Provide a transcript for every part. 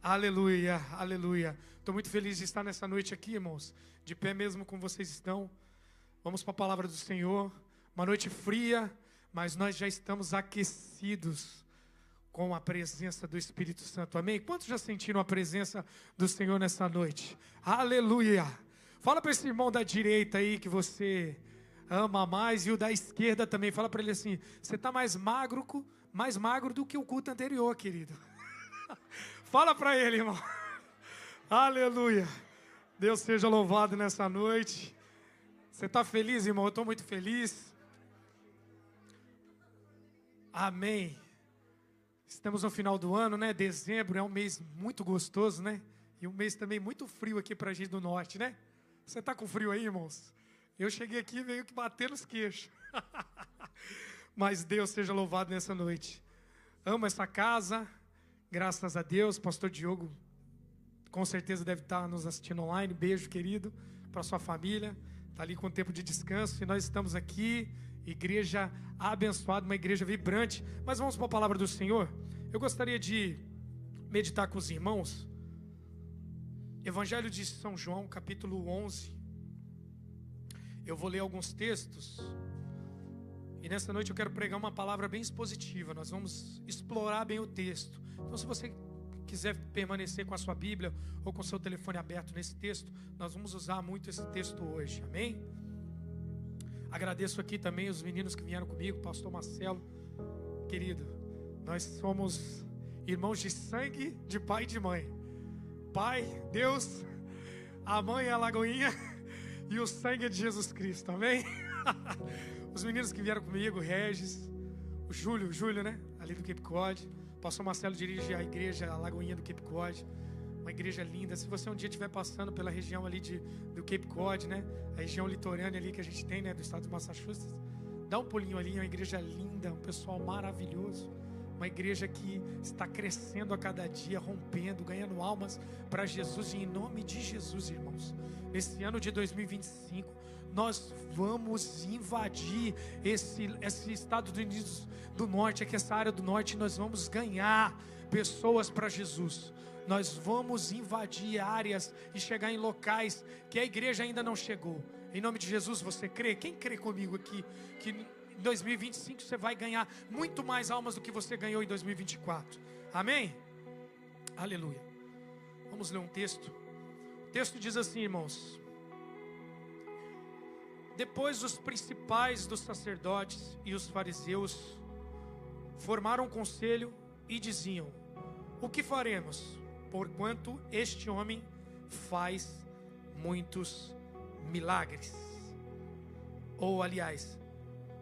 Aleluia, aleluia. Estou muito feliz de estar nessa noite aqui, irmãos. De pé mesmo como vocês estão. Vamos para a palavra do Senhor. Uma noite fria, mas nós já estamos aquecidos com a presença do Espírito Santo. Amém? Quantos já sentiram a presença do Senhor nessa noite? Aleluia. Fala para esse irmão da direita aí que você ama mais, e o da esquerda também. Fala para ele assim: você está mais magro do que o culto anterior, querido. Fala para ele, irmão. Aleluia. Deus seja louvado nessa noite. Você está feliz, irmão? Eu estou muito feliz. Amém. Estamos no final do ano, né? Dezembro é um mês muito gostoso, né? E um mês também muito frio aqui para a gente do norte, né? Você está com frio aí, irmãos? Eu cheguei aqui e veio que bater nos queixos. Mas Deus seja louvado nessa noite. Amo essa casa. Graças a Deus, pastor Diogo com certeza deve estar nos assistindo online. Beijo, querido, para sua família. Está ali com tempo de descanso e nós estamos aqui, igreja abençoada, uma igreja vibrante. Mas vamos para a palavra do Senhor. Eu gostaria de meditar com os irmãos. Evangelho de São João, capítulo 11. Eu vou ler alguns textos. E nessa noite eu quero pregar uma palavra bem expositiva. Nós vamos explorar bem o texto. Então, se você quiser permanecer com a sua Bíblia ou com o seu telefone aberto nesse texto, nós vamos usar muito esse texto hoje. Amém? Agradeço aqui também os meninos que vieram comigo, pastor Marcelo. Querido, nós somos irmãos de sangue, de pai e de mãe. Pai, Deus, a mãe é a Lagoinha e o sangue é de Jesus Cristo. Amém? Os meninos que vieram comigo, Regis, o Júlio, né? Ali do Cape Cod. O pastor Marcelo dirige a igreja, a Lagoinha do Cape Cod. Uma igreja linda. Se você um dia estiver passando pela região ali do Cape Cod, né? A região litorânea ali que a gente tem, né? Do estado de Massachusetts. Dá um pulinho ali, é uma igreja linda, um pessoal maravilhoso. Uma igreja que está crescendo a cada dia, rompendo, ganhando almas para Jesus. E em nome de Jesus, irmãos, nesse ano de 2025, nós vamos invadir esse Estados Unidos do Norte, aqui essa área do Norte. Nós vamos ganhar pessoas para Jesus. Nós vamos invadir áreas e chegar em locais que a igreja ainda não chegou. Em nome de Jesus, você crê? Quem crê comigo aqui que em 2025 você vai ganhar muito mais almas do que você ganhou em 2024? Amém? Aleluia. Vamos ler um texto. O texto diz assim, irmãos: depois os principais dos sacerdotes e os fariseus formaram um conselho e diziam: o que faremos, porquanto este homem faz muitos milagres? Ou, aliás,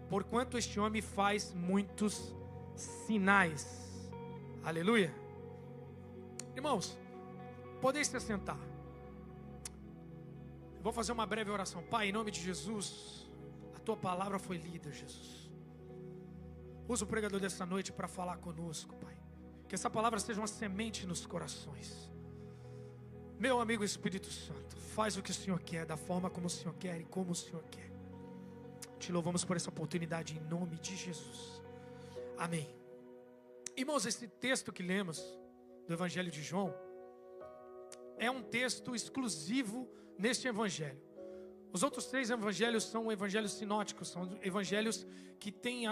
porquanto este homem faz muitos sinais. Aleluia. Irmãos, podem se sentar. Vou fazer uma breve oração. Pai, em nome de Jesus, a tua palavra foi lida, Jesus. Usa o pregador dessa noite para falar conosco, Pai. Que essa palavra seja uma semente nos corações. Meu amigo Espírito Santo, faz o que o Senhor quer, da forma como o Senhor quer e como o Senhor quer. Te louvamos por essa oportunidade em nome de Jesus. Amém. Irmãos, esse texto que lemos do Evangelho de João é um texto exclusivo neste evangelho. Os outros 3 evangelhos são evangelhos sinóticos, são evangelhos que têm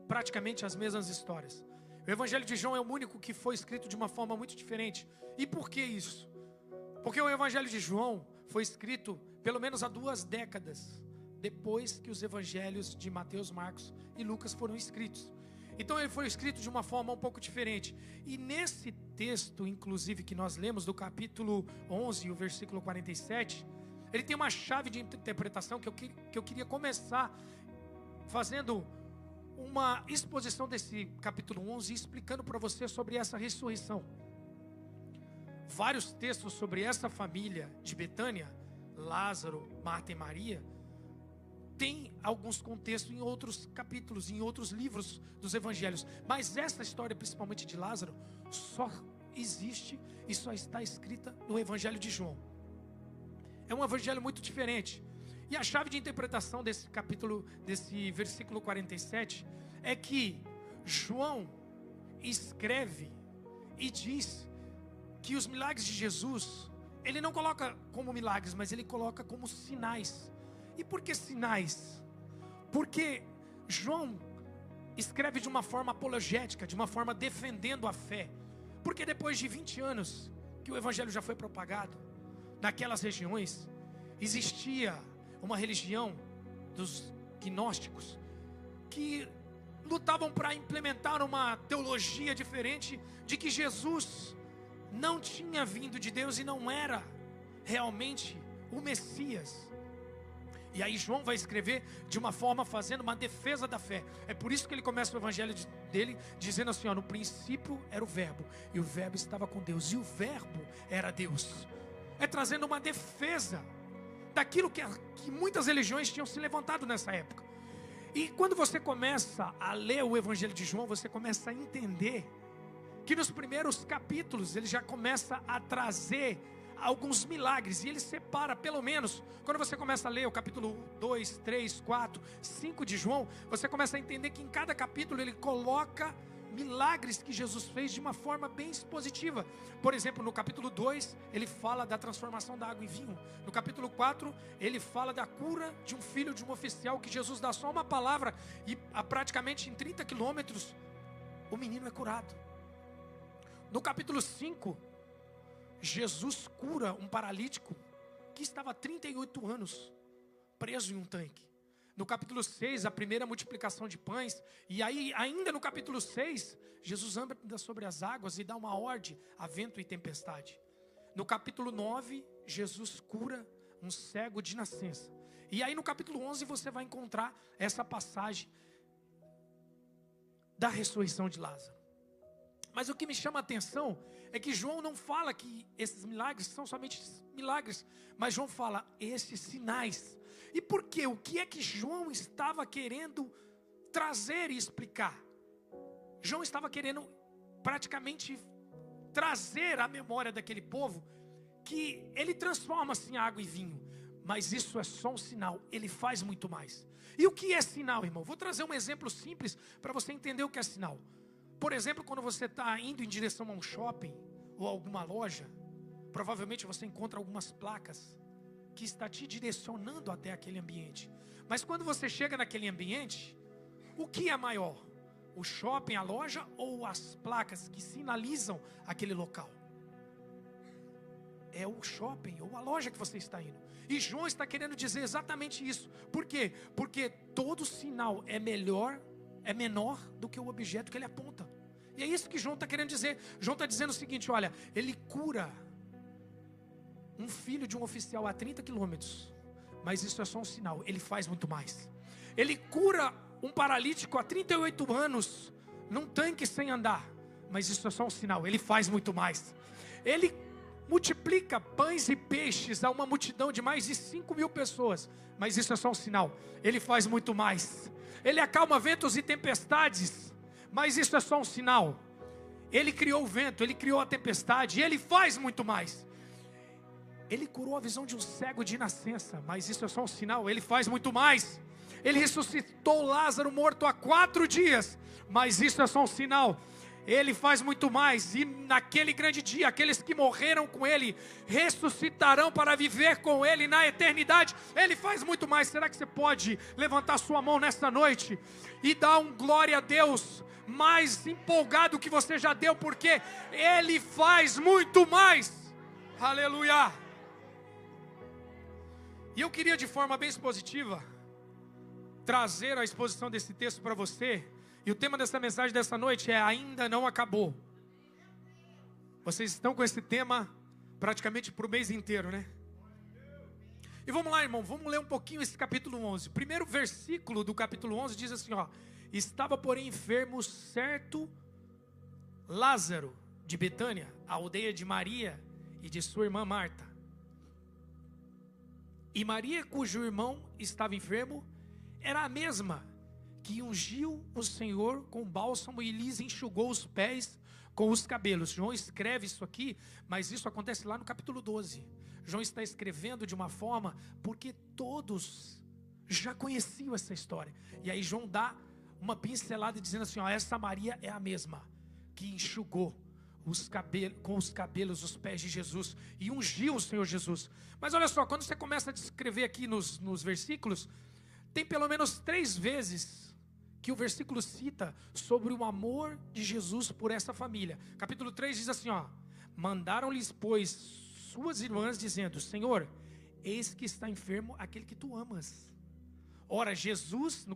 praticamente as mesmas histórias. O Evangelho de João é o único que foi escrito de uma forma muito diferente. E por que isso? Porque o Evangelho de João foi escrito pelo menos há 2 décadas depois que os evangelhos de Mateus, Marcos e Lucas foram escritos. Então ele foi escrito de uma forma um pouco diferente. E nesse texto, inclusive, que nós lemos do capítulo 11, o versículo 47, ele tem uma chave de interpretação que eu queria começar fazendo uma exposição desse capítulo 11, explicando para você sobre essa ressurreição. Vários textos sobre essa família de Betânia, Lázaro, Marta e Maria, tem alguns contextos em outros capítulos, em outros livros dos evangelhos. Mas essa história, principalmente de Lázaro, só existe e só está escrita no Evangelho de João. É um evangelho muito diferente. E a chave de interpretação desse capítulo, desse versículo 47, é que João escreve e diz que os milagres de Jesus, ele não coloca como milagres, mas ele coloca como sinais. E por que sinais? Porque João escreve de uma forma apologética, de uma forma defendendo a fé. Porque depois de 20 anos que o evangelho já foi propagado, naquelas regiões existia uma religião dos gnósticos que lutavam para implementar uma teologia diferente de que Jesus não tinha vindo de Deus e não era realmente o Messias. E aí João vai escrever de uma forma fazendo uma defesa da fé. É por isso que ele começa o evangelho dele dizendo assim, ó, no princípio era o verbo, e o verbo estava com Deus, e o verbo era Deus. É trazendo uma defesa daquilo que muitas religiões tinham se levantado nessa época. E quando você começa a ler o evangelho de João, você começa a entender que nos primeiros capítulos ele já começa a trazer alguns milagres, e ele separa, pelo menos, quando você começa a ler o capítulo 2, 3, 4, 5 de João, você começa a entender que em cada capítulo ele coloca milagres que Jesus fez de uma forma bem expositiva. Por exemplo, no capítulo 2, ele fala da transformação da água em vinho. No capítulo 4, ele fala da cura de um filho de um oficial, que Jesus dá só uma palavra, e praticamente em 30 quilômetros, o menino é curado. No capítulo 5, Jesus cura um paralítico que estava há 38 anos preso em um tanque. No capítulo 6, a primeira multiplicação de pães. E aí, ainda no capítulo 6, Jesus anda sobre as águas e dá uma ordem a vento e tempestade. No capítulo 9, Jesus cura um cego de nascença. E aí no capítulo 11 você vai encontrar essa passagem da ressurreição de Lázaro. Mas o que me chama a atenção é que João não fala que esses milagres são somente milagres, mas João fala esses sinais. E por quê? O que é que João estava querendo trazer e explicar? João estava querendo praticamente trazer à memória daquele povo que ele transforma-se em água e vinho, mas isso é só um sinal, ele faz muito mais. E o que é sinal, irmão? Vou trazer um exemplo simples para você entender o que é sinal. Por exemplo, quando você está indo em direção a um shopping ou alguma loja, provavelmente você encontra algumas placas que está te direcionando até aquele ambiente. Mas quando você chega naquele ambiente, o que é maior? O shopping, a loja ou as placas que sinalizam aquele local? É o shopping ou a loja que você está indo. E João está querendo dizer exatamente isso. Por quê? Porque todo sinal é menor do que o objeto que ele aponta. E é isso que João está querendo dizer. João está dizendo o seguinte, olha, ele cura um filho de um oficial a 30 quilômetros, mas isso é só um sinal, ele faz muito mais. Ele cura um paralítico há 38 anos, num tanque sem andar, mas isso é só um sinal, ele faz muito mais. Ele multiplica pães e peixes a uma multidão de mais de 5.000 pessoas, mas isso é só um sinal, ele faz muito mais. Ele acalma ventos e tempestades, mas isso é só um sinal. Ele criou o vento, ele criou a tempestade, e ele faz muito mais. Ele curou a visão de um cego de nascença, mas isso é só um sinal, ele faz muito mais. Ele ressuscitou Lázaro morto há 4 dias, mas isso é só um sinal, ele faz muito mais. E naquele grande dia, aqueles que morreram com ele ressuscitarão para viver com ele na eternidade. Ele faz muito mais. Será que você pode levantar sua mão nesta noite e dar um glória a Deus mais empolgado que você já deu, porque ele faz muito mais? Aleluia! E eu queria de forma bem expositiva trazer a exposição desse texto para você. E o tema dessa mensagem dessa noite é ainda não acabou. Vocês estão com esse tema praticamente para o mês inteiro, né? E vamos lá, irmão, vamos ler um pouquinho esse capítulo 11. O primeiro versículo do capítulo 11 diz assim, ó: estava porém enfermo certo Lázaro de Betânia, a aldeia de Maria e de sua irmã Marta. E Maria, cujo irmão estava enfermo, era a mesma que ungiu o Senhor com bálsamo e lhes enxugou os pés com os cabelos. João escreve isso aqui, mas isso acontece lá no capítulo 12. João está escrevendo de uma forma porque todos já conheciam essa história. E aí João dá uma pincelada dizendo assim, ó, essa Maria é a mesma que enxugou com os cabelos os pés de Jesus e ungiu o Senhor Jesus. Mas olha só, quando você começa a descrever aqui nos versículos, tem pelo menos 3 vezes que o versículo cita sobre o amor de Jesus por essa família. Capítulo 3 diz assim, ó: mandaram-lhes, pois, suas irmãs, dizendo: Senhor, eis que está enfermo aquele que tu amas. Ora, Jesus,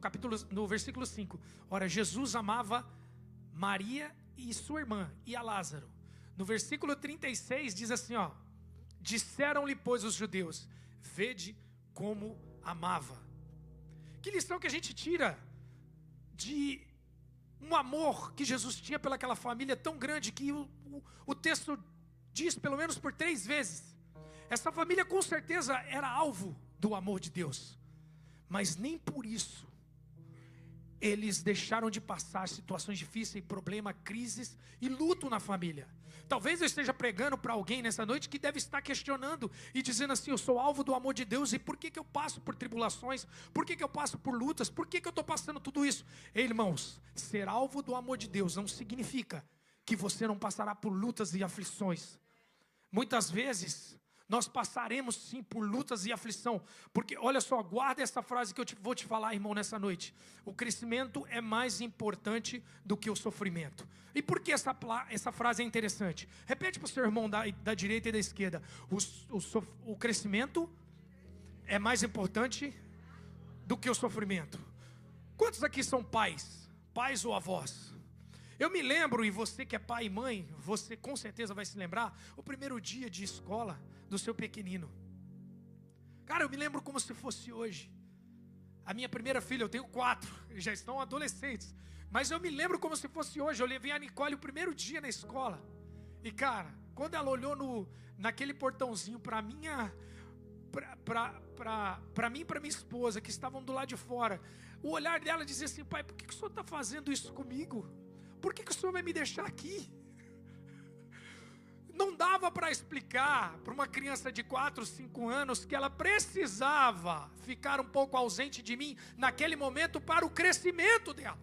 no versículo 5, ora, Jesus amava Maria e sua irmã, e a Lázaro. No versículo 36 diz assim, ó: disseram-lhe, pois, os judeus: vede como amava. Que lição que a gente tira de um amor que Jesus tinha pelaquela família tão grande, que o texto diz pelo menos por 3 vezes. Essa família com certeza era alvo do amor de Deus, mas nem por isso eles deixaram de passar situações difíceis, problemas, crises e luto na família. Talvez eu esteja pregando para alguém nessa noite que deve estar questionando e dizendo assim: eu sou alvo do amor de Deus, e por que eu passo por tribulações? Por que eu passo por lutas? Por que eu estou passando tudo isso? Ei, irmãos, ser alvo do amor de Deus não significa que você não passará por lutas e aflições. Muitas vezes nós passaremos sim por lutas e aflição, porque olha só, guarda essa frase que eu vou te falar, irmão, nessa noite: o crescimento é mais importante do que o sofrimento. E por que essa frase é interessante? Repete para o seu irmão da direita e da esquerda: o crescimento é mais importante do que o sofrimento. Quantos aqui são pais ou avós? Eu me lembro, e você que é pai e mãe, você com certeza vai se lembrar, o primeiro dia de escola do seu pequenino. Cara, eu me lembro como se fosse hoje. A minha primeira filha, eu tenho 4, já estão adolescentes, mas eu me lembro como se fosse hoje. Eu levei a Nicole o primeiro dia na escola, e cara, quando ela olhou naquele portãozinho para mim e para minha esposa, que estavam do lado de fora, o olhar dela dizia assim: pai, por que o senhor está fazendo isso comigo? Por que o senhor vai me deixar aqui? Não dava para explicar para uma criança de 4, 5 anos que ela precisava ficar um pouco ausente de mim naquele momento para o crescimento dela.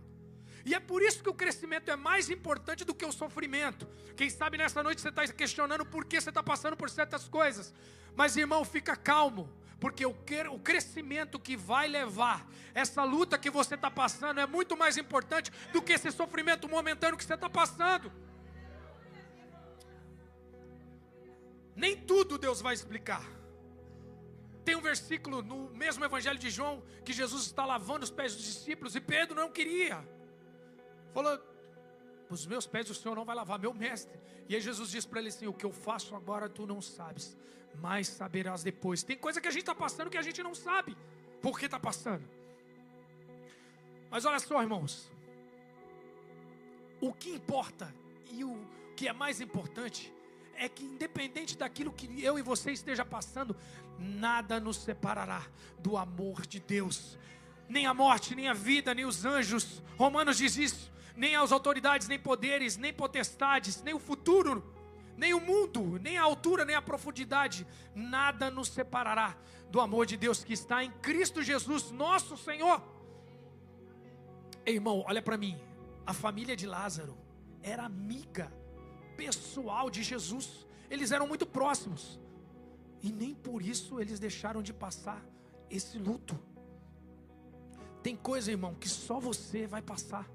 E é por isso que o crescimento é mais importante do que o sofrimento. Quem sabe nessa noite você está questionando por que você está passando por certas coisas. Mas, irmão, fica calmo, porque o crescimento que vai levar essa luta que você está passando é muito mais importante do que esse sofrimento momentâneo que você está passando. Nem tudo Deus vai explicar. Tem um versículo no mesmo Evangelho de João que Jesus está lavando os pés dos discípulos e Pedro não queria. Falou: os meus pés o Senhor não vai lavar, meu mestre. E aí Jesus diz para ele assim: o que eu faço agora tu não sabes, mas saberás depois. Tem coisa que a gente está passando que a gente não sabe por que está passando. Mas olha só, irmãos, o que importa e o que é mais importante é que, independente daquilo que eu e você esteja passando, nada nos separará do amor de Deus. Nem a morte, nem a vida, nem os anjos. Romanos diz isso. Nem as autoridades, nem poderes, nem potestades, nem o futuro, nem o mundo, nem a altura, nem a profundidade. Nada nos separará do amor de Deus que está em Cristo Jesus, nosso Senhor. Ei, irmão, olha para mim. A família de Lázaro era amiga pessoal de Jesus. Eles eram muito próximos. E nem por isso eles deixaram de passar esse luto. Tem coisa, irmão, que só você vai passar.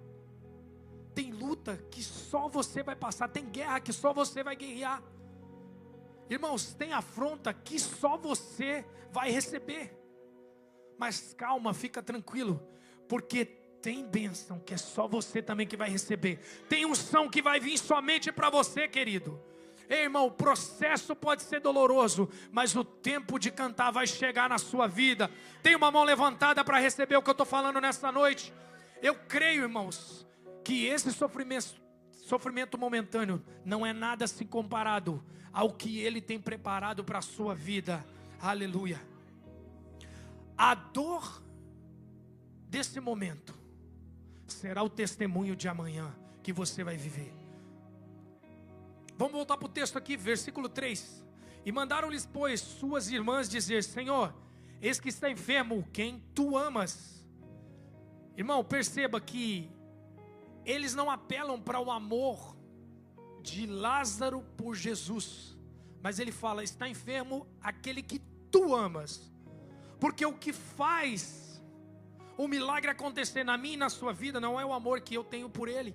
Tem luta que só você vai passar. Tem guerra que só você vai guerrear. Irmãos, tem afronta que só você vai receber. Mas calma, fica tranquilo, porque tem bênção que é só você também que vai receber. Tem unção que vai vir somente para você, querido. Ei, irmão, o processo pode ser doloroso, mas o tempo de cantar vai chegar na sua vida. Tem uma mão levantada para receber o que eu estou falando nessa noite. Eu creio, irmãos, que esse sofrimento momentâneo não é nada assim comparado ao que Ele tem preparado para a sua vida. Aleluia. A dor desse momento será o testemunho de amanhã que você vai viver. Vamos voltar para o texto aqui, versículo 3. E mandaram-lhes, pois, suas irmãs dizer: Senhor, eis que está enfermo quem tu amas. Irmão, perceba que eles não apelam para o amor de Lázaro por Jesus. Mas ele fala: está enfermo aquele que tu amas. Porque o que faz o milagre acontecer na minha e na sua vida não é o amor que eu tenho por ele.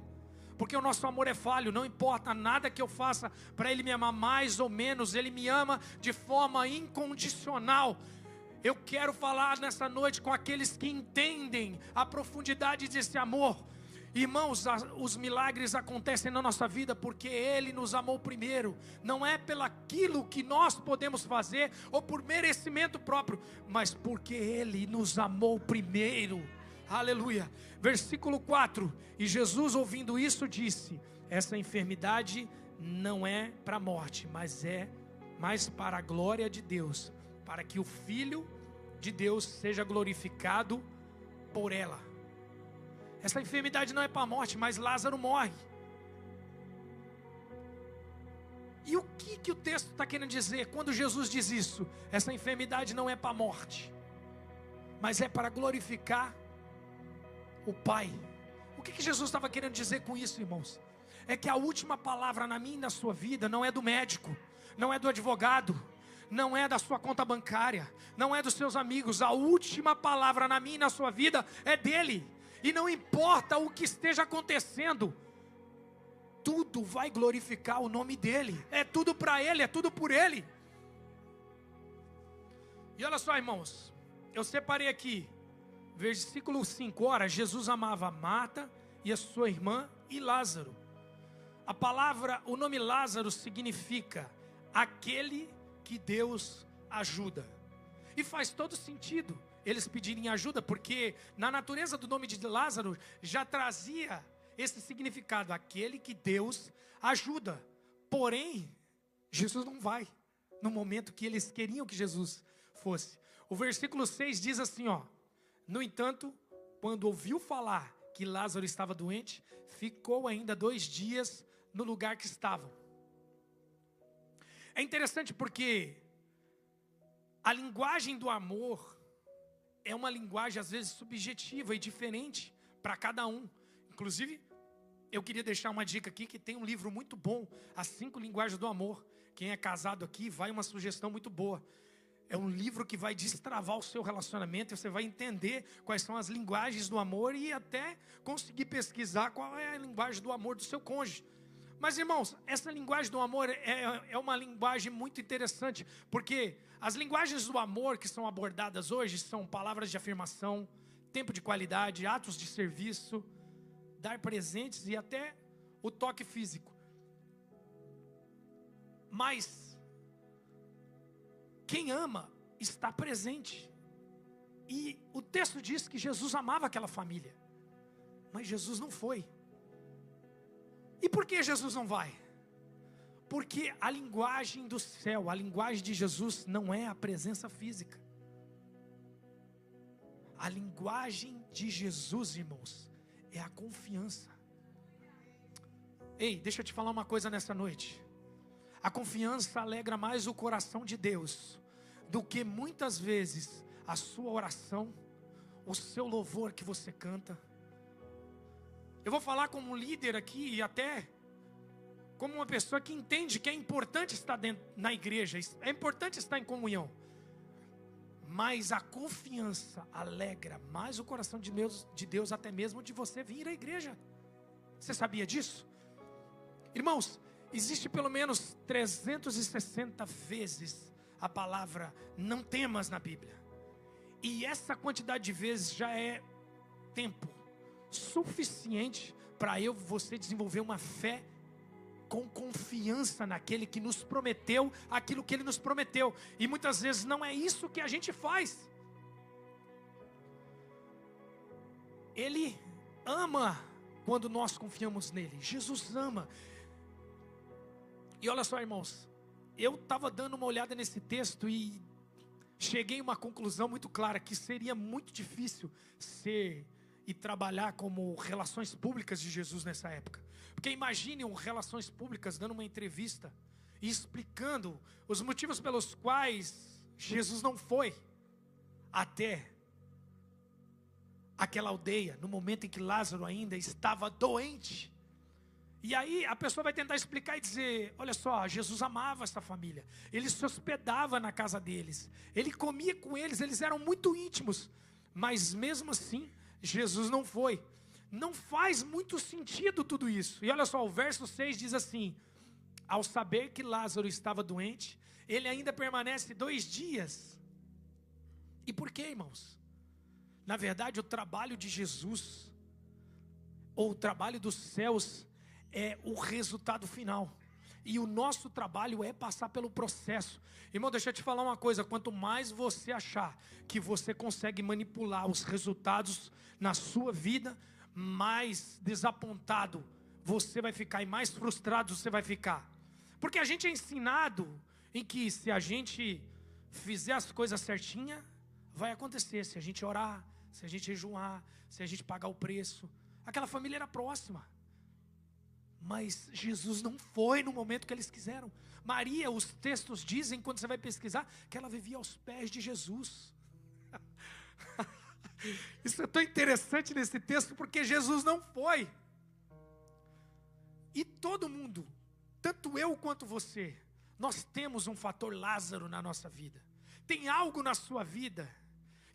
Porque o nosso amor é falho, não importa nada que eu faça para ele me amar mais ou menos, ele me ama de forma incondicional. Eu quero falar nessa noite com aqueles que entendem a profundidade desse amor. Irmãos, os milagres acontecem na nossa vida porque ele nos amou primeiro. Não é pelaquilo que nós podemos fazer ou por merecimento próprio, mas porque ele nos amou primeiro. Aleluia. Versículo 4. E Jesus, ouvindo isso, disse: essa enfermidade não é para a morte, mas para a glória de Deus, para que o Filho de Deus seja glorificado por ela. Essa enfermidade não é para a morte, mas Lázaro morre. E o que o texto está querendo dizer quando Jesus diz isso? Essa enfermidade não é para a morte, mas é para glorificar o Pai. O que Jesus estava querendo dizer com isso, irmãos? É que a última palavra na minha e na sua vida não é do médico, não é do advogado, não é da sua conta bancária, não é dos seus amigos. A última palavra na minha e na sua vida é dele. E não importa o que esteja acontecendo, tudo vai glorificar o nome dele. É tudo para ele, é tudo por ele. E olha só, irmãos, eu separei aqui versículo 5, ora, Jesus amava Marta e a sua irmã e Lázaro. A palavra, o nome Lázaro significa aquele que Deus ajuda. E faz todo sentido eles pedirem ajuda, porque na natureza do nome de Lázaro já trazia esse significado, aquele que Deus ajuda. Porém, Jesus não vai no momento que eles queriam que Jesus fosse. O versículo 6 diz assim, ó: no entanto, quando ouviu falar que Lázaro estava doente, ficou ainda 2 dias no lugar que estavam. É interessante porque a linguagem do amor é uma linguagem às vezes subjetiva e diferente para cada um. Inclusive, eu queria deixar uma dica aqui, que tem um livro muito bom, As 5 Linguagens do Amor. Quem é casado aqui, vai uma sugestão muito boa. É um livro que vai destravar o seu relacionamento, e você vai entender quais são as linguagens do amor e até conseguir pesquisar qual é a linguagem do amor do seu cônjuge. Mas, irmãos, essa linguagem do amor é uma linguagem muito interessante, porque as linguagens do amor que são abordadas hoje são palavras de afirmação, tempo de qualidade, atos de serviço, dar presentes e até o toque físico. Mas quem ama está presente. E o texto diz que Jesus amava aquela família, mas Jesus não foi. E por que Jesus não vai? Porque a linguagem do céu, a linguagem de Jesus não é a presença física. A linguagem de Jesus, irmãos, é a confiança. Ei, deixa eu te falar uma coisa nessa noite. A confiança alegra mais o coração de Deus do que muitas vezes a sua oração, o seu louvor que você canta. Eu vou falar como líder aqui e até como uma pessoa que entende que é importante estar na igreja, é importante estar em comunhão. Mas a confiança alegra mais o coração de Deus até mesmo de você vir à igreja. Você sabia disso? Irmãos, existe pelo menos 360 vezes a palavra não temas na Bíblia. E essa quantidade de vezes já é tempo suficiente para você desenvolver uma fé com confiança naquele que nos prometeu aquilo que ele nos prometeu. E muitas vezes não é isso que a gente faz. Ele ama quando nós confiamos nele. Jesus ama. E olha só, irmãos, eu estava dando uma olhada nesse texto e cheguei a uma conclusão muito clara, que seria muito difícil ser e trabalhar como relações públicas de Jesus nessa época. Porque imagine relações públicas dando uma entrevista e explicando os motivos pelos quais Jesus não foi até aquela aldeia, no momento em que Lázaro ainda estava doente. E aí a pessoa vai tentar explicar e dizer, olha só, Jesus amava essa família, ele se hospedava na casa deles, ele comia com eles, eles eram muito íntimos, mas mesmo assim, Jesus não foi. Não faz muito sentido tudo isso. E olha só, o verso 6 diz assim, ao saber que Lázaro estava doente, ele ainda permanece 2 dias. E por quê, irmãos? Na verdade, o trabalho de Jesus, ou o trabalho dos céus, é o resultado final. E o nosso trabalho é passar pelo processo. Irmão, deixa eu te falar uma coisa, quanto mais você achar que você consegue manipular os resultados na sua vida, mais desapontado você vai ficar e mais frustrado você vai ficar. Porque a gente é ensinado em que se a gente fizer as coisas certinha, vai acontecer. Se a gente orar, se a gente jejuar, se a gente pagar o preço. Aquela família era próxima. Mas Jesus não foi no momento que eles quiseram. Maria, os textos dizem, quando você vai pesquisar, que ela vivia aos pés de Jesus. Isso é tão interessante nesse texto, porque Jesus não foi. E todo mundo, tanto eu quanto você, nós temos um fator Lázaro na nossa vida. Tem algo na sua vida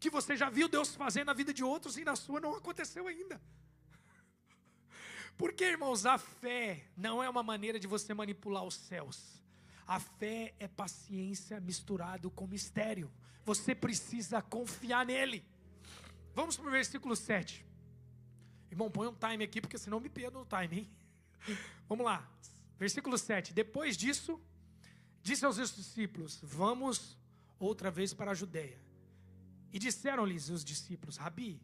que você já viu Deus fazer na vida de outros e na sua não aconteceu ainda. Porque, irmãos, a fé não é uma maneira de você manipular os céus. A fé é paciência misturado com mistério. Você precisa confiar nele. Vamos para o versículo 7. Irmão, põe um time aqui, porque senão eu me perdo no time, hein? Vamos lá. Versículo 7. Depois disso, disse aos seus discípulos, vamos outra vez para a Judeia. E disseram-lhes os discípulos, Rabi,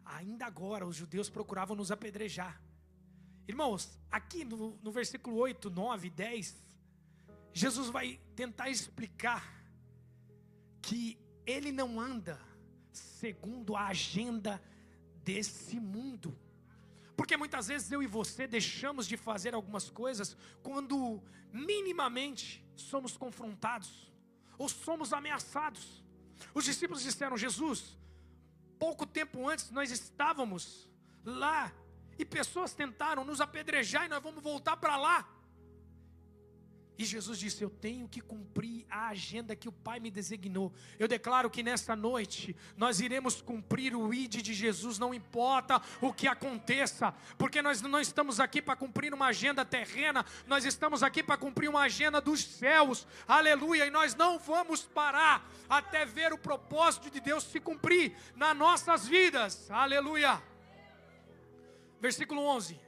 ainda agora os judeus procuravam nos apedrejar. Irmãos, aqui no versículo 8, 9, 10, Jesus vai tentar explicar que ele não anda segundo a agenda desse mundo. Porque muitas vezes eu e você deixamos de fazer algumas coisas quando minimamente somos confrontados ou somos ameaçados. Os discípulos disseram, Jesus, pouco tempo antes nós estávamos lá e pessoas tentaram nos apedrejar e nós vamos voltar para lá. E Jesus disse, eu tenho que cumprir a agenda que o Pai me designou. Eu declaro que nesta noite nós iremos cumprir o ID de Jesus, não importa o que aconteça. Porque nós não estamos aqui para cumprir uma agenda terrena, nós estamos aqui para cumprir uma agenda dos céus. Aleluia, e nós não vamos parar até ver o propósito de Deus se cumprir nas nossas vidas. Aleluia. Versículo 11.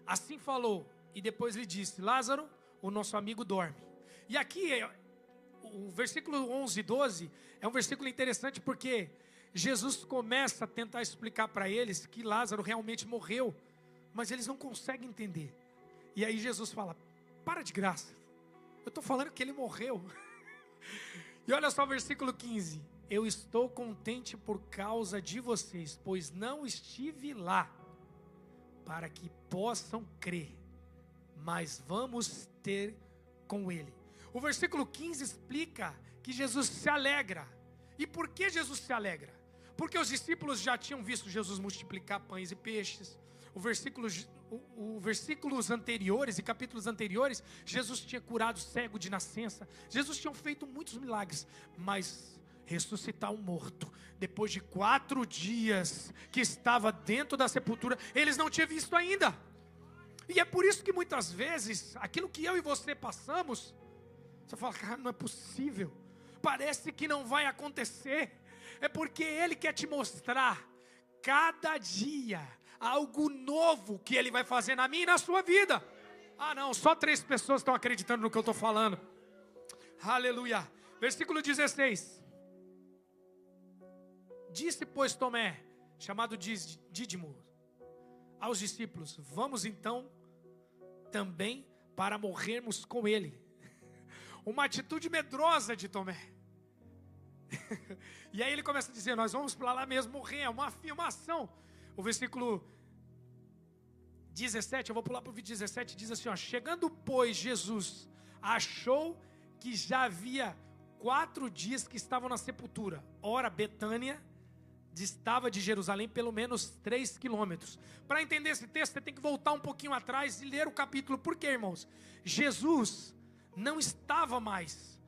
Assim falou, e depois lhe disse, Lázaro, o nosso amigo dorme. E aqui, o versículo 11 e 12, é um versículo interessante porque Jesus começa a tentar explicar para eles que Lázaro realmente morreu, mas eles não conseguem entender. E aí Jesus fala, para de graça, eu estou falando que ele morreu. E olha só o versículo 15, eu estou contente por causa de vocês, pois não estive lá, para que possam crer. Mas vamos ter com ele. O versículo 15 explica que Jesus se alegra. E por que Jesus se alegra? Porque os discípulos já tinham visto Jesus multiplicar pães e peixes. Versículos anteriores e capítulos anteriores, Jesus tinha curado cego de nascença. Jesus tinha feito muitos milagres. Mas ressuscitar um morto, depois de 4 dias que estava dentro da sepultura, eles não tinham visto ainda. E é por isso que muitas vezes, aquilo que eu e você passamos, você fala, cara, não é possível, parece que não vai acontecer. É porque Ele quer te mostrar, cada dia, algo novo que Ele vai fazer na minha e na sua vida. Ah não, só 3 pessoas estão acreditando no que eu estou falando. Aleluia. Versículo 16. Disse, pois, Tomé, chamado Dídimo, aos discípulos, vamos então também para morrermos com ele. Uma atitude medrosa de Tomé. E aí ele começa a dizer, nós vamos para lá mesmo morrer, é uma afirmação. O versículo 17, eu vou pular para o 17, diz assim, ó, chegando pois Jesus, achou que já havia 4 dias que estavam na sepultura. Ora, Betânia, distava de Jerusalém pelo menos 3 quilômetros. Para entender esse texto, você tem que voltar um pouquinho atrás e ler o capítulo. Por quê, irmãos? Jesus não estava mais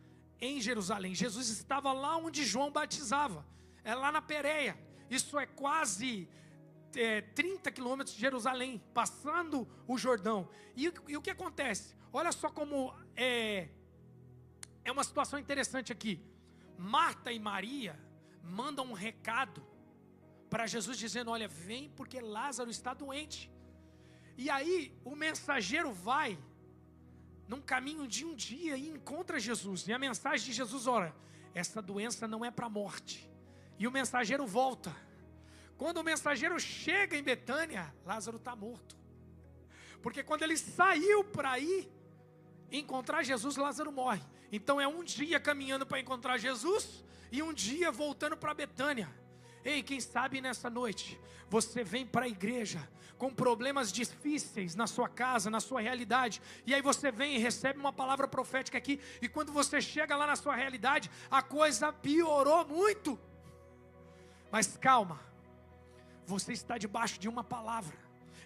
em Jerusalém. Jesus estava lá onde João batizava. É lá na Pérea. Isso é quase 30 quilômetros de Jerusalém, passando o Jordão. E o que acontece? Olha só como é uma situação interessante aqui. Marta e Maria mandam um recado para Jesus dizendo: olha, vem porque Lázaro está doente. E aí o mensageiro vai num caminho de um dia e encontra Jesus. E a mensagem de Jesus: olha, essa doença não é para a morte. E o mensageiro volta. Quando o mensageiro chega em Betânia, Lázaro está morto. Porque quando ele saiu para ir encontrar Jesus, Lázaro morre. Então é um dia caminhando para encontrar Jesus e um dia voltando para Betânia. Ei, quem sabe nessa noite você vem para a igreja com problemas difíceis na sua casa, na sua realidade, e aí você vem e recebe uma palavra profética aqui, e quando você chega lá na sua realidade, a coisa piorou muito. Mas calma, você está debaixo de uma palavra.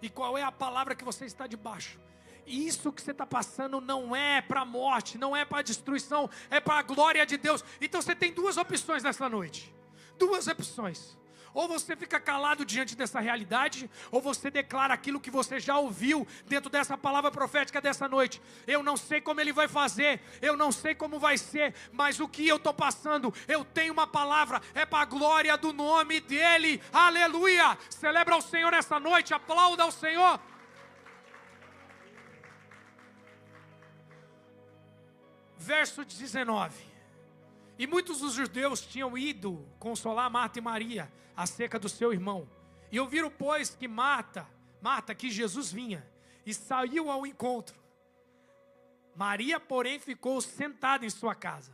E qual é a palavra que você está debaixo? Isso que você está passando não é para a morte, não é para a destruição, é para a glória de Deus. Então você tem duas opções nessa noite. Duas opções. Ou você fica calado diante dessa realidade, ou você declara aquilo que você já ouviu dentro dessa palavra profética dessa noite. Eu não sei como ele vai fazer, eu não sei como vai ser, mas o que eu estou passando, eu tenho uma palavra, é para a glória do nome dEle. Aleluia! Celebra ao Senhor essa noite, aplauda ao Senhor. Verso 19. E muitos dos judeus tinham ido consolar Marta e Maria acerca do seu irmão. E ouviram, pois, que Marta, que Jesus vinha, e saiu ao encontro. Maria, porém, ficou sentada em sua casa.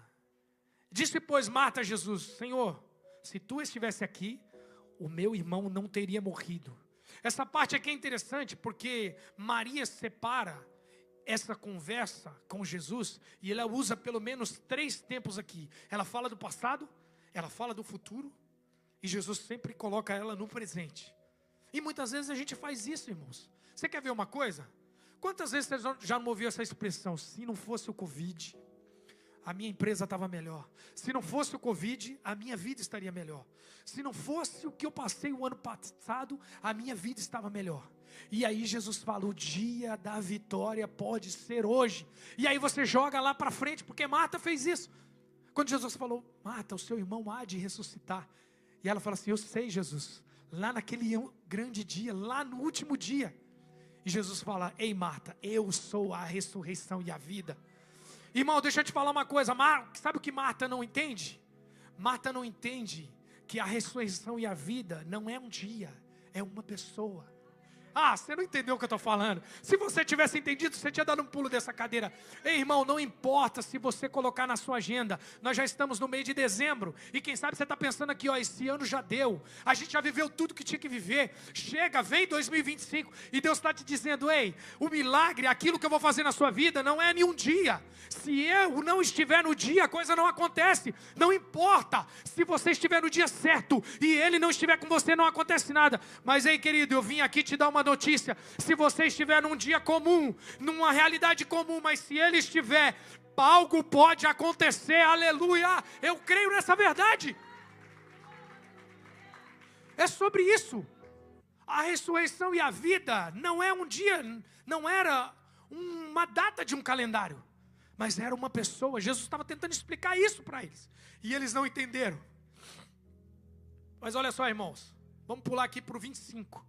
Disse, pois, Marta a Jesus: Senhor, se tu estivesse aqui, o meu irmão não teria morrido. Essa parte aqui é interessante porque Maria separa essa conversa com Jesus, e ela usa pelo menos 3 tempos aqui. Ela fala do passado, ela fala do futuro, e Jesus sempre coloca ela no presente. E muitas vezes a gente faz isso, irmãos. Você quer ver uma coisa? Quantas vezes você já não ouviu essa expressão? Se não fosse o Covid, a minha empresa estava melhor. Se não fosse o Covid, a minha vida estaria melhor. Se não fosse o que eu passei o ano passado, a minha vida estava melhor. E aí Jesus fala: o dia da vitória pode ser hoje. E aí você joga lá para frente, porque Marta fez isso. Quando Jesus falou: Marta, o seu irmão há de ressuscitar. E ela fala assim: eu sei, Jesus, lá naquele grande dia, lá no último dia. E Jesus fala: ei Marta, eu sou a ressurreição e a vida. Irmão, deixa eu te falar uma coisa. Sabe o que Marta não entende? Marta não entende que a ressurreição e a vida não é um dia, é uma pessoa. Ah, você não entendeu o que eu estou falando. Se você tivesse entendido, você tinha dado um pulo dessa cadeira. Ei, irmão, não importa se você colocar na sua agenda. Nós já estamos no mês de dezembro. E quem sabe você está pensando aqui, ó, esse ano já deu. A gente já viveu tudo que tinha que viver. Chega, vem 2025. E Deus está te dizendo: ei, o milagre, aquilo que eu vou fazer na sua vida, não é nenhum dia. Se eu não estiver no dia, a coisa não acontece. Não importa. Se você estiver no dia certo e Ele não estiver com você, não acontece nada. Mas, ei, querido, eu vim aqui te dar uma notícia. Se você estiver num dia comum, numa realidade comum, mas se Ele estiver, algo pode acontecer. Aleluia! Eu creio nessa verdade. É sobre isso. A ressurreição e a vida não é um dia, não era uma data de um calendário, mas era uma pessoa. Jesus estava tentando explicar isso para eles, e eles não entenderam. Mas olha só, irmãos, vamos pular aqui para o 25.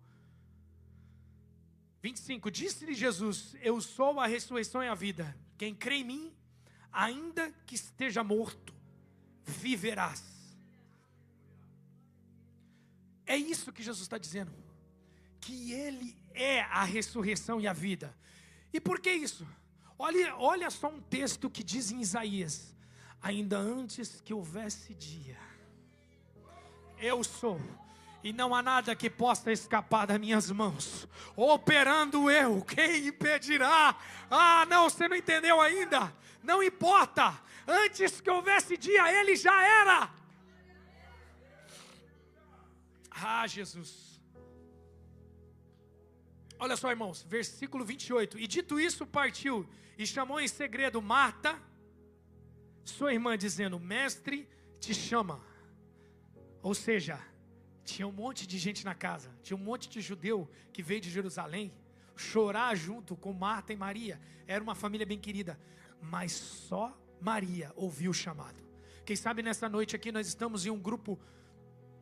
25, disse-lhe Jesus: eu sou a ressurreição e a vida. Quem crê em mim, ainda que esteja morto, viverás. É isso que Jesus está dizendo, que Ele é a ressurreição e a vida. E por que isso? Olha só um texto que diz em Isaías: ainda antes que houvesse dia, eu sou, e não há nada que possa escapar das minhas mãos. Operando eu, quem impedirá? Ah, não, você não entendeu ainda. Não importa, antes que houvesse dia, Ele já era. Ah, Jesus. Olha só, irmãos, versículo 28. E dito isso, partiu e chamou em segredo Marta, sua irmã, dizendo: mestre te chama. Ou seja, tinha um monte de gente na casa, tinha um monte de judeu que veio de Jerusalém chorar junto com Marta e Maria. Era uma família bem querida, mas só Maria ouviu o chamado. Quem sabe nessa noite aqui nós estamos em um grupo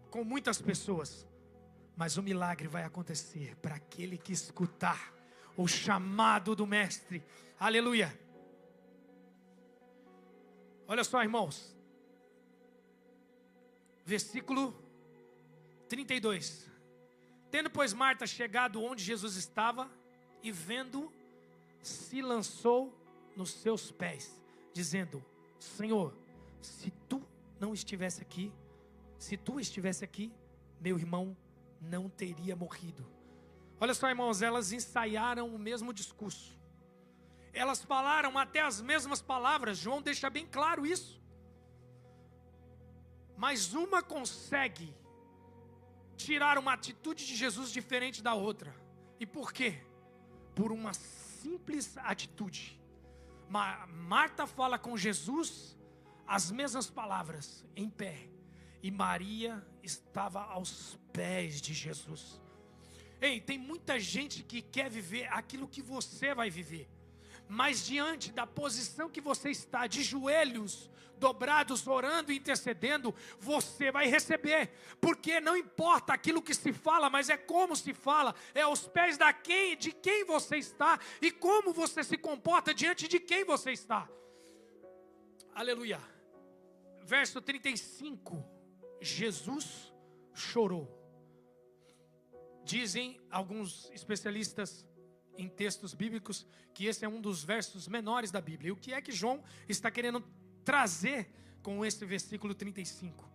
com muitas pessoas, mas o milagre vai acontecer para aquele que escutar o chamado do mestre. Aleluia. Olha só, irmãos, versículo 32. Tendo, pois, Marta chegado onde Jesus estava, e vendo, se lançou nos seus pés, dizendo: Senhor, se tu estivesse aqui, meu irmão não teria morrido. Olha só, irmãos, elas ensaiaram o mesmo discurso. Elas falaram até as mesmas palavras. João deixa bem claro isso. Mas uma consegue tirar uma atitude de Jesus diferente da outra. E por quê? Por uma simples atitude. Marta fala com Jesus as mesmas palavras, em pé. E Maria estava aos pés de Jesus. Ei, tem muita gente que quer viver aquilo que você vai viver, mas diante da posição que você está, de joelhos dobrados, orando e intercedendo, você vai receber, porque não importa aquilo que se fala, mas é como se fala, é aos pés de quem você está, e como você se comporta diante de quem você está. Aleluia. Verso 35, Jesus chorou. Dizem alguns especialistas em textos bíblicos que esse é um dos versos menores da Bíblia. E o que é que João está querendo trazer com esse versículo 35?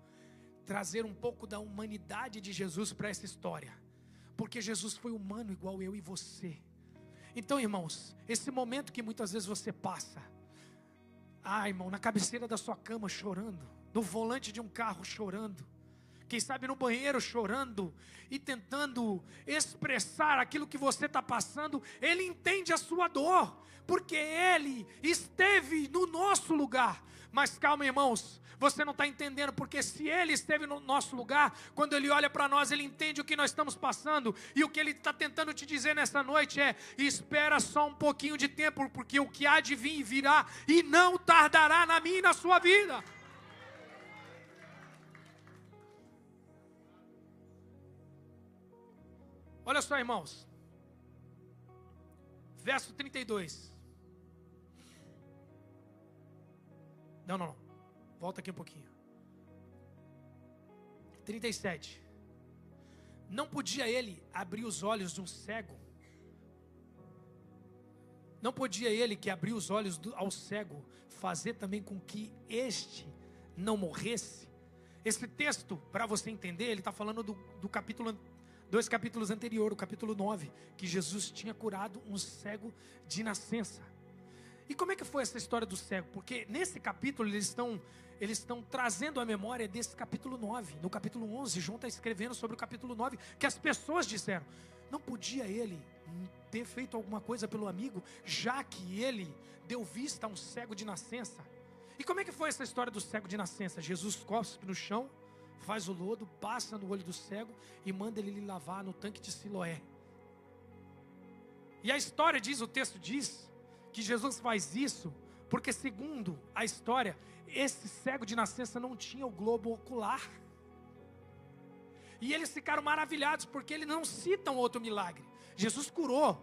Trazer um pouco da humanidade de Jesus para essa história. Porque Jesus foi humano igual eu e você. Então, irmãos, esse momento que muitas vezes você passa, irmão, na cabeceira da sua cama chorando, no volante de um carro chorando, quem sabe no banheiro chorando e tentando expressar aquilo que você está passando, Ele entende a sua dor, porque Ele esteve no nosso lugar. Mas calma, irmãos, você não está entendendo, porque se Ele esteve no nosso lugar, quando Ele olha para nós, Ele entende o que nós estamos passando, e o que Ele está tentando te dizer nessa noite é: espera só um pouquinho de tempo, porque o que há de vir virá, e não tardará na minha e na sua vida. Olha só, irmãos, verso 32. Não, volta aqui um pouquinho. 37. Não podia ele abrir os olhos de um cego? Não podia ele, que abriu os olhos ao cego, fazer também com que este não morresse? Esse texto, para você entender, ele está falando do capítulo 2 capítulos anteriores, o capítulo 9, que Jesus tinha curado um cego de nascença. E como é que foi essa história do cego? Porque nesse capítulo eles estão trazendo a memória desse capítulo 9. No capítulo 11, João está escrevendo sobre o capítulo 9, que as pessoas disseram: não podia ele ter feito alguma coisa pelo amigo, já que ele deu vista a um cego de nascença? E como é que foi essa história do cego de nascença? Jesus cospe no chão, faz o lodo, passa no olho do cego e manda ele lavar no tanque de Siloé. E a história diz, o texto diz, que Jesus faz isso porque, segundo a história, esse cego de nascença não tinha o globo ocular. E eles ficaram maravilhados, porque eles não citam outro milagre. Jesus curou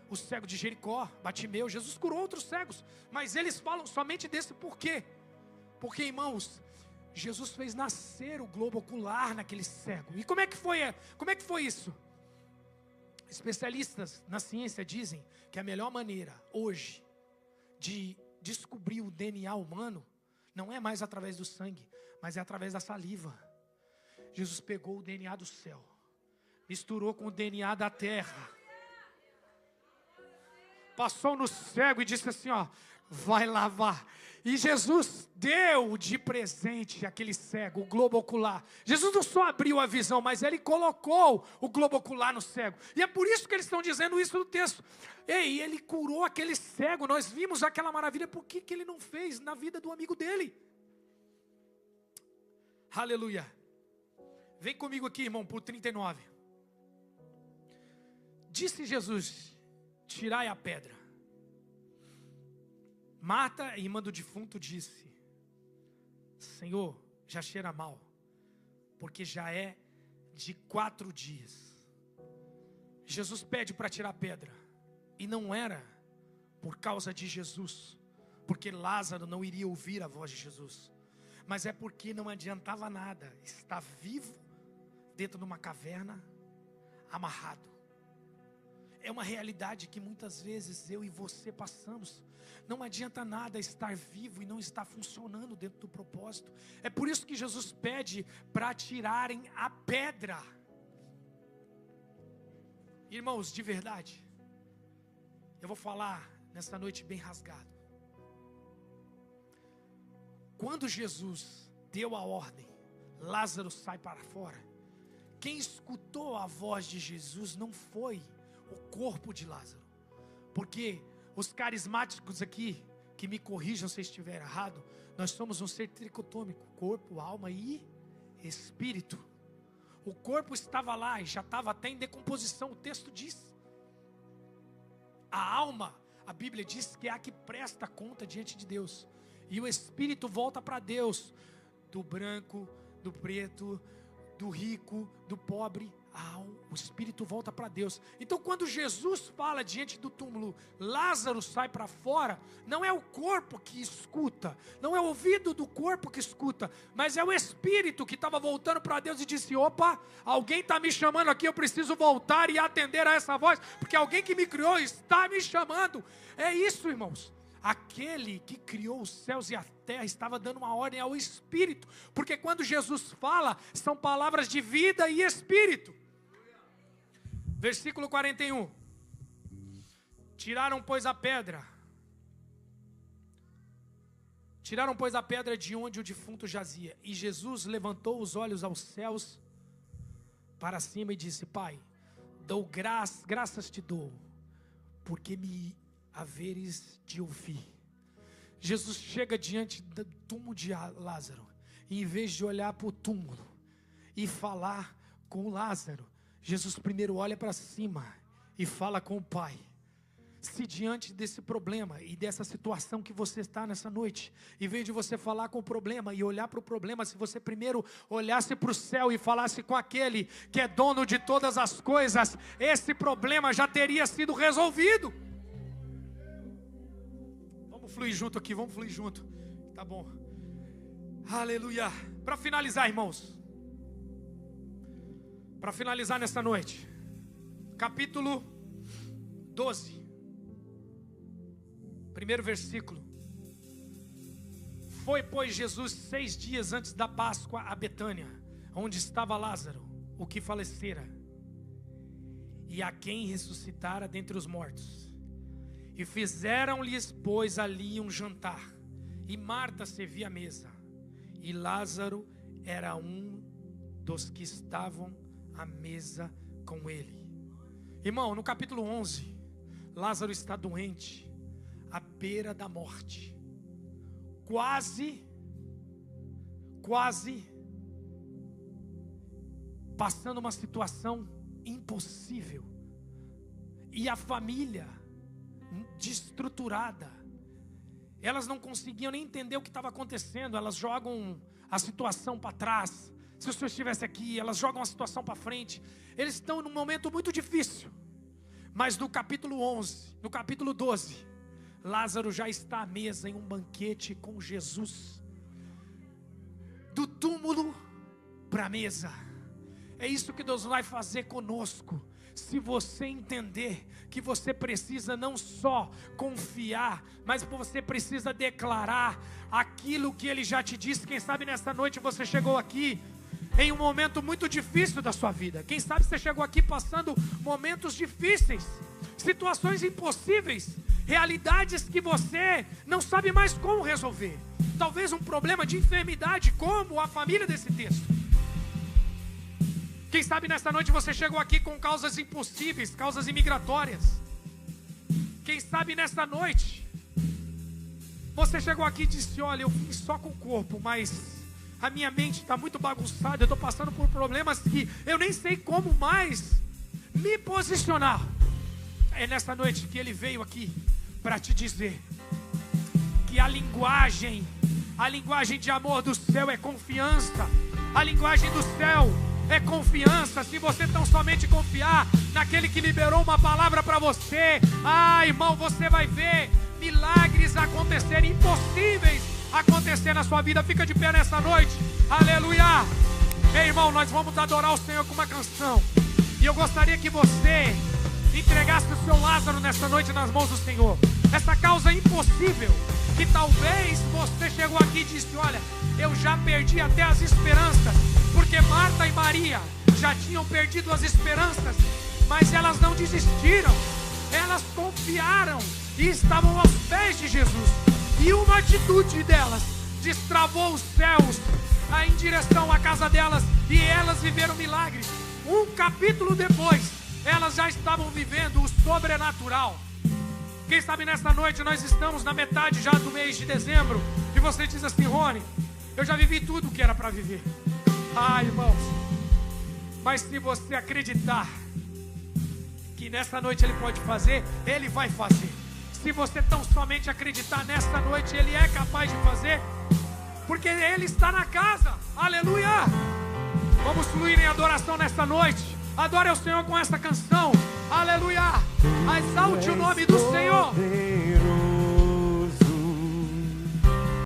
o cego de Jericó, Batimeu, Jesus curou outros cegos, mas eles falam somente desse. Por quê? Porque, irmãos, Jesus fez nascer o globo ocular naquele cego. E como é que foi isso? Especialistas na ciência dizem que a melhor maneira hoje de descobrir o DNA humano não é mais através do sangue, mas é através da saliva. Jesus pegou o DNA do céu, misturou com o DNA da terra, passou no cego e disse assim: vai lavar. E Jesus deu de presente aquele cego, o globo ocular. Jesus não só abriu a visão, mas Ele colocou o globo ocular no cego. E é por isso que eles estão dizendo isso no texto. Ei, Ele curou aquele cego, nós vimos aquela maravilha, por que Ele não fez na vida do amigo dele? Aleluia. Vem comigo aqui, irmão, por 39. Disse Jesus: tirai a pedra. Marta, irmã do defunto, disse: Senhor, já cheira mal, porque já é de 4 dias. Jesus pede para tirar a pedra, e não era por causa de Jesus, porque Lázaro não iria ouvir a voz de Jesus, mas é porque não adiantava nada estar vivo dentro de uma caverna, amarrado. É uma realidade que muitas vezes eu e você passamos. Não adianta nada estar vivo e não estar funcionando dentro do propósito. É por isso que Jesus pede para tirarem a pedra. Irmãos, de verdade, eu vou falar nesta noite bem rasgado. Quando Jesus deu a ordem, Lázaro sai para fora, quem escutou a voz de Jesus não foi o corpo de Lázaro, porque os carismáticos aqui, que me corrijam se eu estiver errado, nós somos um ser tricotômico, corpo, alma e espírito. O corpo estava lá e já estava até em decomposição, o texto diz. A alma, a Bíblia diz que é a que presta conta diante de Deus, e o espírito volta para Deus, do branco, do preto, do rico, do pobre. O espírito volta para Deus. Então quando Jesus fala diante do túmulo, Lázaro sai para fora, não é o corpo que escuta, não é o ouvido do corpo que escuta, mas é o espírito que estava voltando para Deus e disse: opa, alguém está me chamando aqui, eu preciso voltar e atender a essa voz, porque alguém que me criou está me chamando. É isso, irmãos. Aquele que criou os céus e a terra estava dando uma ordem ao espírito, porque quando Jesus fala, são palavras de vida e espírito. Versículo 41. Tiraram, pois, a pedra de onde o defunto jazia. E Jesus levantou os olhos aos céus para cima e disse: Pai, dou graças te dou, porque me haveres de ouvir. Jesus chega diante do túmulo de Lázaro, e em vez de olhar para o túmulo e falar com Lázaro, Jesus primeiro olha para cima e fala com o Pai. Se diante desse problema e dessa situação que você está nessa noite, em vez de você falar com o problema e olhar para o problema, se você primeiro olhasse para o céu e falasse com aquele que é dono de todas as coisas, esse problema já teria sido resolvido. Vamos fluir junto aqui, vamos fluir junto. Tá bom. Aleluia. Para finalizar, irmãos, para finalizar nesta noite, capítulo 12, primeiro versículo. Foi, pois, Jesus 6 dias antes da Páscoa a Betânia, onde estava Lázaro, o que falecera, e a quem ressuscitara dentre os mortos. E fizeram-lhes, pois, ali um jantar, e Marta servia a mesa, e Lázaro era um dos que estavam à mesa com ele. Irmão, no capítulo 11, Lázaro está doente, à beira da morte, quase passando uma situação impossível, e a família destruturada, elas não conseguiam nem entender o que estava acontecendo, elas jogam a situação para trás. Se o senhor estivesse aqui, elas jogam a situação para frente. Eles estão num momento muito difícil. Mas no capítulo 11, no capítulo 12, Lázaro já está à mesa em um banquete com Jesus. Do túmulo para a mesa. É isso que Deus vai fazer conosco. Se você entender que você precisa não só confiar, mas você precisa declarar aquilo que Ele já te disse. Quem sabe nesta noite você chegou aqui em um momento muito difícil da sua vida. Quem sabe você chegou aqui passando momentos difíceis. situações impossíveis, realidades que você não sabe mais como resolver. Talvez um problema de enfermidade, como a família desse texto. Quem sabe nessa noite você chegou aqui com causas impossíveis, causas imigratórias. Quem sabe nessa noite você chegou aqui e disse: olha, eu vim só com o corpo, mas a minha mente está muito bagunçada, eu estou passando por problemas que eu nem sei como mais me posicionar. É nessa noite que ele veio aqui para te dizer que a linguagem de amor do céu é confiança. A linguagem do céu é confiança. Se você tão somente confiar naquele que liberou uma palavra para você, irmão, você vai ver milagres acontecerem, impossíveis acontecer na sua vida. Fica de pé nessa noite, aleluia. Ei, irmão, nós vamos adorar o Senhor com uma canção, e eu gostaria que você entregasse o seu Lázaro nessa noite nas mãos do Senhor. Essa causa impossível, que talvez você chegou aqui e disse: olha, eu já perdi até as esperanças, porque Marta e Maria já tinham perdido as esperanças, mas elas não desistiram, elas confiaram e estavam aos pés de Jesus. E uma atitude delas destravou os céus em direção à casa delas, e elas viveram milagres. Um capítulo depois, elas já estavam vivendo o sobrenatural. Quem sabe nessa noite nós estamos na metade já do mês de dezembro, e você diz assim: Rony, eu já vivi tudo o que era para viver. Irmãos, mas se você acreditar que nessa noite Ele pode fazer, Ele vai fazer. Se você tão somente acreditar, nessa noite Ele é capaz de fazer, porque Ele está na casa, aleluia. Vamos fluir em adoração nessa noite. Adore ao Senhor com essa canção, aleluia. Exalte o nome do Senhor.